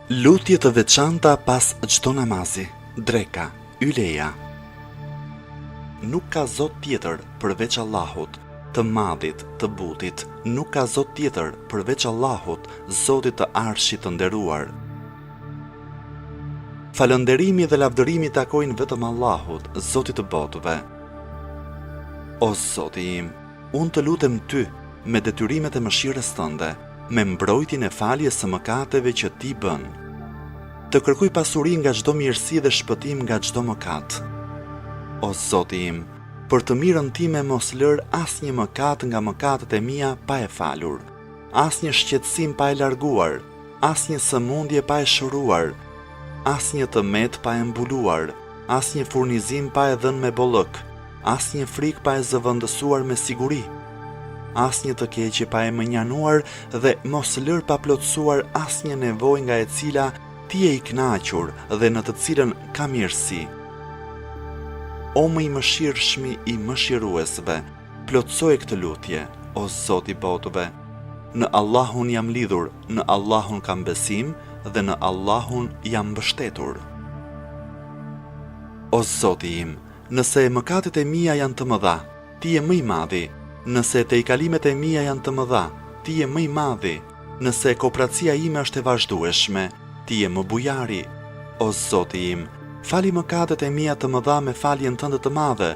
Lutje të veçanta pas çdo namazi. Dreka, yleja. Nuk ka Zot tjetër përveç Allahut, të madhit, të butit. Nuk ka Zot tjetër përveç Allahut, Zotit të Arshit të nderuar. Falënderimi dhe lavdërimi takojnë vetëm Allahut, Zotit të botëve. O Zoti im, unë të lutem ty me detyrimet e mëshirës tënde, me mbrojtjen e faljes së mëkateve që ti bën. Të kërkuj pasuri nga çdo mirësi dhe shpëtim nga çdo mëkat. O Zoti im, për të mirën time mos lër asnjë mëkat nga mëkatet e mia pa e falur, asnjë shqetësim pa e larguar, asnjë sëmundje pa e shëruar, asnjë tëmet pa e mbuluar, asnjë furnizim pa e dhënë me bollëk, asnjë frikë pa e zëvendësuar me siguri, asnjë të keqje pa e mënjanuar dhe mos lër pa plotësuar asnjë nevojë nga e cila ti je i kënaqur dhe në të cilën ka mirësi. O më i mëshirshmi i mëshiruesve, plotësoj këtë lutje, o Zoti i botëve. Në Allahun jam lidhur, në Allahun kam besim dhe në Allahun jam mbështetur. O Zoti im, nëse mëkatet e mia janë të mëdha, ti je më i madhi. Nëse tejkalimet e mia janë të mëdha, ti je më i madhi. Nëse kopratësia ime është e vazhdueshme, ti je më bujari. O Zoti im, fali mëkatet e mia të mëdha me faljen tënde të madhe,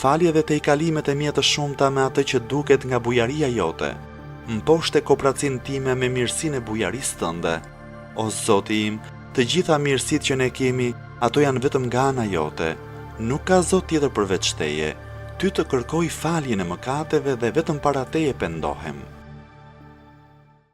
fali edhe tejkalimet e mia të shumta me atë që duket nga bujaria jote. Mposhte kopratësinë time me mirësinë e bujarisë tënde. O Zoti im, të gjitha mirësitë që ne kemi, ato janë vetëm nga ana jote. Nuk ka Zot tjetër përveç teje. Ty të kërkoj faljen e mëkateve dhe vetëm para teje pendohem.